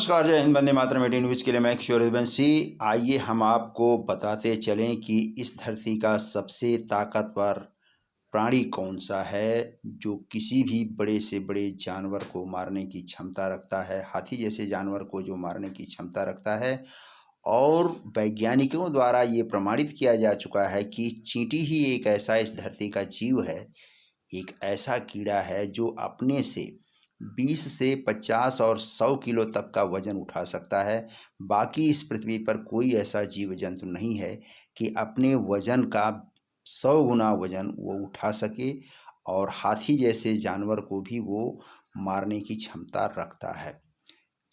नमस्कार, जय हिंद, वंदे मातरम। 18 न्यूज़ के लिए मैं किशोर रघुवंशी। आइए हम आपको बताते चलें कि इस धरती का सबसे ताकतवर प्राणी कौन-सा है, जो किसी भी बड़े से बड़े जानवर को मारने की क्षमता रखता है, हाथी जैसे जानवर को जो मारने की क्षमता रखता है। और वैज्ञानिकों द्वारा ये प्रमाणित किया जा चुका है कि चींटी ही एक ऐसा इस धरती का जीव है, एक ऐसा कीड़ा है जो अपने से 20 से 50 और 100 किलो तक का वजन उठा सकता है। बाकी इस पृथ्वी पर कोई ऐसा जीव जंतु नहीं है कि अपने वजन का 100 गुना वजन वो उठा सके, और हाथी जैसे जानवर को भी वो मारने की क्षमता रखता है।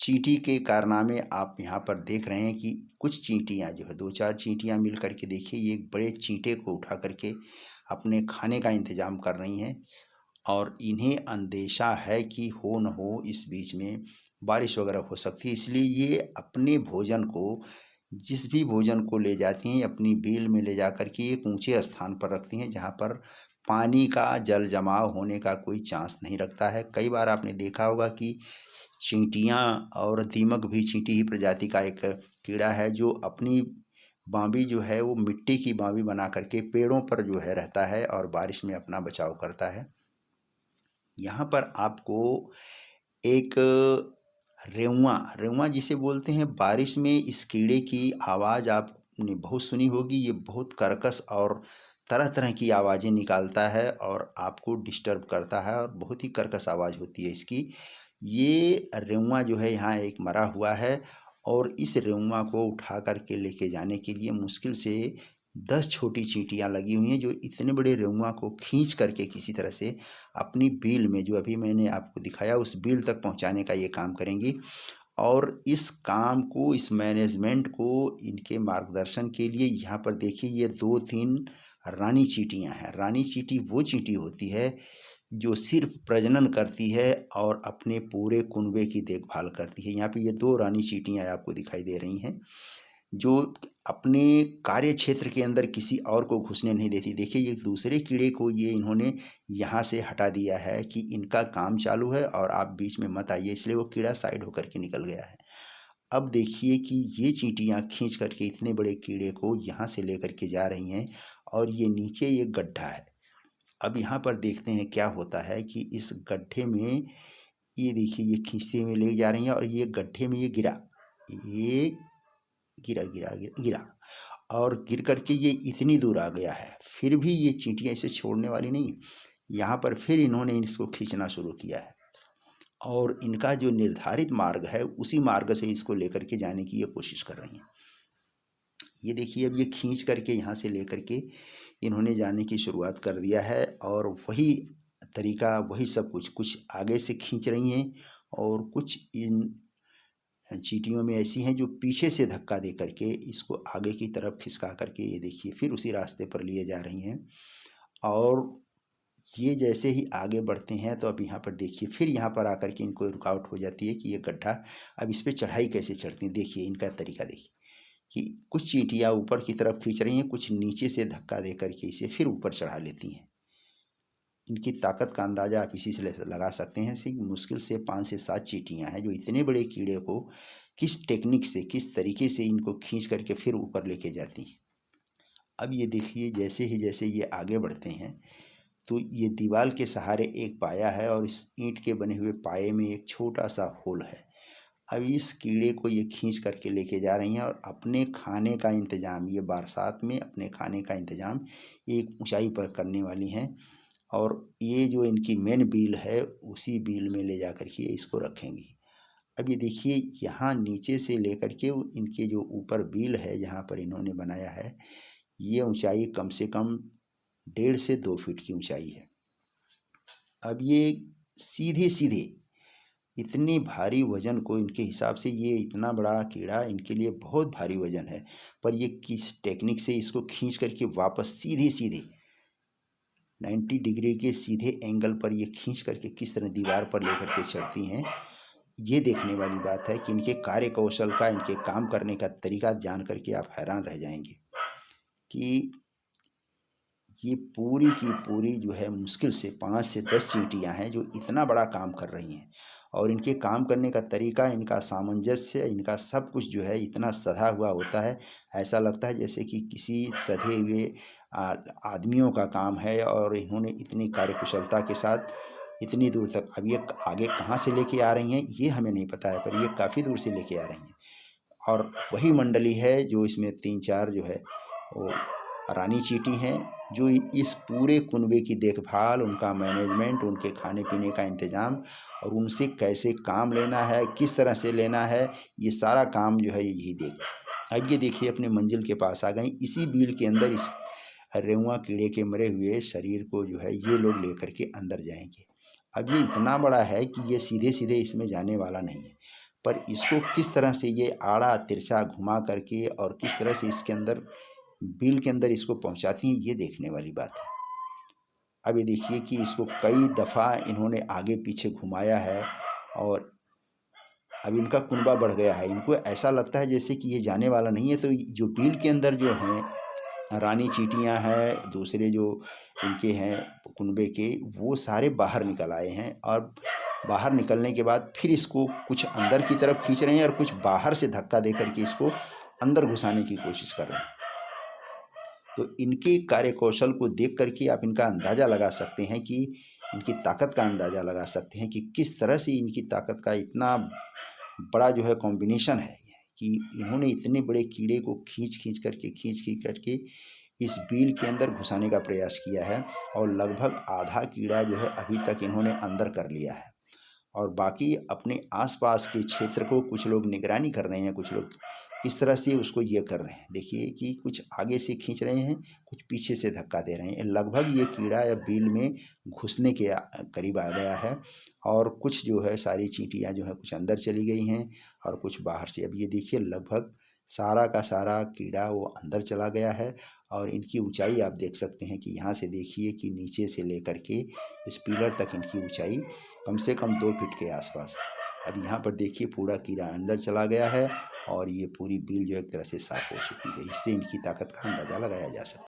चींटी के कारनामे आप यहाँ पर देख रहे हैं कि कुछ चींटियाँ जो है, 2-4 चींटियाँ मिल कर के देखिए, ये एक बड़े चींटे को उठा करके अपने खाने का इंतज़ाम कर रही हैं। और इन्हें अंदेशा है कि हो न हो इस बीच में बारिश वगैरह हो सकती है, इसलिए ये अपने भोजन को, जिस भी भोजन को ले जाती हैं, अपनी बिल में ले जाकर के एक ऊंचे स्थान पर रखती हैं, जहाँ पर पानी का जल जमाव होने का कोई चांस नहीं रखता है। कई बार आपने देखा होगा कि चींटियाँ और दीमक भी चींटी ही प्रजाति का एक कीड़ा है, जो अपनी बाँबी जो है वो मिट्टी की बाँबी बना करके पेड़ों पर जो है रहता है और बारिश में अपना बचाव करता है। यहाँ पर आपको एक रेउआ रेउआ जिसे बोलते हैं, बारिश में इस कीड़े की आवाज़ आपने बहुत सुनी होगी। ये बहुत कर्कश और तरह तरह की आवाज़ें निकालता है और आपको डिस्टर्ब करता है, और बहुत ही कर्कश आवाज़ होती है इसकी। ये रेउआ जो है यहाँ एक मरा हुआ है, और इस रेउआ को उठा करके लेके जाने के लिए मुश्किल से 10 छोटी चींटियाँ लगी हुई हैं, जो इतने बड़े रेउआ को खींच करके किसी तरह से अपनी बिल में, जो अभी मैंने आपको दिखाया, उस बिल तक पहुंचाने का ये काम करेंगी। और इस काम को, इस मैनेजमेंट को, इनके मार्गदर्शन के लिए यहाँ पर देखिए, ये 2-3 रानी चींटियाँ हैं। रानी चींटी वो चींटी होती है जो सिर्फ प्रजनन करती है और अपने पूरे कुनबे की देखभाल करती है। यहाँ पे ये 2 रानी चींटियाँ आपको दिखाई दे रही हैं, जो अपने कार्य क्षेत्र के अंदर किसी और को घुसने नहीं देती। देखिए, ये दूसरे कीड़े को ये इन्होंने यहाँ से हटा दिया है कि इनका काम चालू है और आप बीच में मत आइए, इसलिए वो कीड़ा साइड होकर के निकल गया है। अब देखिए कि ये चींटियाँ खींच करके इतने बड़े कीड़े को यहाँ से लेकर के जा रही हैं, और ये नीचे एक गड्ढा है। अब यहाँ पर देखते हैं क्या होता है कि इस गड्ढे में, ये देखिए, ये खींचते हुए ले जा रही हैं, और ये गड्ढे में ये गिरा, ये गिरा गिरा गिरा गिरा, और गिर करके ये इतनी दूर आ गया है। फिर भी ये चींटियाँ इसे छोड़ने वाली नहीं। यहाँ पर फिर इन्होंने इसको खींचना शुरू किया है, और इनका जो निर्धारित मार्ग है, उसी मार्ग से इसको लेकर के जाने की ये कोशिश कर रही हैं। ये देखिए, अब ये खींच करके यहाँ से लेकर के इन्होंने जाने की शुरुआत कर दिया है, और वही तरीका, वही सब कुछ, कुछ आगे से खींच रही हैं, और कुछ इन चींटियों में ऐसी हैं जो पीछे से धक्का दे करके इसको आगे की तरफ खिसका करके, ये देखिए, फिर उसी रास्ते पर लिए जा रही हैं। और ये जैसे ही आगे बढ़ते हैं, तो अब यहाँ पर देखिए, फिर यहाँ पर आकर के इनको रुकावट हो जाती है कि ये गड्ढा, अब इस पर चढ़ाई कैसे चढ़ती हैं। देखिए इनका तरीका, देखिए कि कुछ चींटियाँ ऊपर की तरफ खींच रही हैं, कुछ नीचे से धक्का दे करके इसे फिर ऊपर चढ़ा लेती हैं। इनकी ताकत का अंदाज़ा आप इसी से लगा सकते हैं। सिर्फ मुश्किल से 5 से 7 चींटियाँ हैं जो इतने बड़े कीड़े को किस टेक्निक से, किस तरीके से इनको खींच करके फिर ऊपर लेके जाती हैं। अब ये देखिए, जैसे ये आगे बढ़ते हैं, तो ये दीवार के सहारे एक पाया है, और इस ईंट के बने हुए पाए में एक छोटा सा होल है। अब इस कीड़े को ये खींच करके लेके जा रही हैं, और अपने खाने का इंतज़ाम, ये बरसात में अपने खाने का इंतज़ाम एक ऊंचाई पर करने वाली हैं, और ये जो इनकी मेन बिल है, उसी बिल में ले जा कर के इसको रखेंगी। अब ये देखिए, यहाँ नीचे से लेकर के इनके जो ऊपर बिल है, जहाँ पर इन्होंने बनाया है, ये ऊंचाई कम से कम 1.5 से 2 फीट की ऊंचाई है। अब ये सीधे सीधे इतनी भारी वजन को, इनके हिसाब से ये इतना बड़ा कीड़ा इनके लिए बहुत भारी वजन है, पर ये किस टेक्निक से इसको खींच करके वापस सीधे सीधे 90 डिग्री के सीधे एंगल पर ये खींच करके किस तरह दीवार पर लेकर के चढ़ती हैं, ये देखने वाली बात है कि इनके कार्य कौशल का, इनके काम करने का तरीका जान करके आप हैरान रह जाएंगे कि ये पूरी की पूरी जो है मुश्किल से 5 से 10 चींटियाँ हैं जो इतना बड़ा काम कर रही हैं। और इनके काम करने का तरीका, इनका सामंजस्य, इनका सब कुछ जो है इतना सधा हुआ होता है, ऐसा लगता है जैसे कि किसी सधे हुए आ आदमियों का काम है। और इन्होंने इतनी कार्यकुशलता के साथ इतनी दूर तक, अब ये आगे कहाँ से लेके आ रही हैं ये हमें नहीं पता है, पर ये काफ़ी दूर से लेके आ रही हैं। और वही मंडली है जो इसमें 3-4 जो है वो रानी चींटी हैं, जो इस पूरे कुनबे की देखभाल, उनका मैनेजमेंट, उनके खाने-पीने का इंतज़ाम और उनसे कैसे काम लेना है, किस तरह से लेना है, ये सारा काम जो है यही देखते हैं। अब ये देखिए अपने मंजिल के पास आ गई। इसी बिल के अंदर इस रेउआ कीड़े के मरे हुए शरीर को जो है ये लोग लेकर के अंदर जाएँगे। अब ये इतना बड़ा है कि ये सीधे-सीधे इसमें जाने वाला नहीं है, पर इसको किस तरह से ये आड़ा-तिरछा घुमा करके और किस तरह से इसके अंदर बिल के अंदर इसको पहुँचाती हैं, ये देखने वाली बात है। अब ये देखिए कि इसको कई दफ़ा इन्होंने आगे-पीछे घुमाया है और अब इनका कुनबा बढ़ गया है। इनको ऐसा लगता है जैसे कि ये जाने वाला नहीं है, तो जो बिल के अंदर जो हैं रानी चींटियाँ हैं, दूसरे जो इनके हैं कुनबे के, वो सारे बाहर निकल आए हैं। और बाहर निकलने के बाद फिर इसको कुछ अंदर की तरफ खींच रहे हैं और कुछ बाहर से धक्का दे कर के इसको अंदर घुसाने की कोशिश कर रहे हैं। तो इनके कार्यकौशल को देख कर के आप इनका अंदाज़ा लगा सकते हैं कि इनकी ताकत का अंदाज़ा लगा सकते हैं कि किस तरह से इनकी ताकत का इतना बड़ा जो है कॉम्बिनेशन है कि इन्होंने इतने बड़े कीड़े को खींच करके इस बिल के अंदर घुसाने का प्रयास किया है। और लगभग आधा कीड़ा जो है अभी तक इन्होंने अंदर कर लिया है। और बाकी अपने आसपास के क्षेत्र को कुछ लोग निगरानी कर रहे हैं, कुछ लोग किस तरह से उसको ये कर रहे हैं। देखिए कि कुछ आगे से खींच रहे हैं, कुछ पीछे से धक्का दे रहे हैं। लगभग ये कीड़ा या बिल में घुसने के करीब आ गया है। और कुछ जो है सारी चींटियाँ जो है कुछ अंदर चली गई हैं और कुछ बाहर से। अब ये देखिए लगभग सारा का सारा कीड़ा वो अंदर चला गया है। और इनकी ऊंचाई आप देख सकते हैं कि यहाँ से देखिए कि नीचे से लेकर के इस पिलर तक इनकी ऊंचाई कम से कम 2 फीट के आसपास है। अब यहाँ पर देखिए पूरा कीड़ा अंदर चला गया है और ये पूरी बिल जो एक तरह से साफ हो चुकी है। इससे इनकी ताकत का अंदाज़ा लगाया जा सकता है।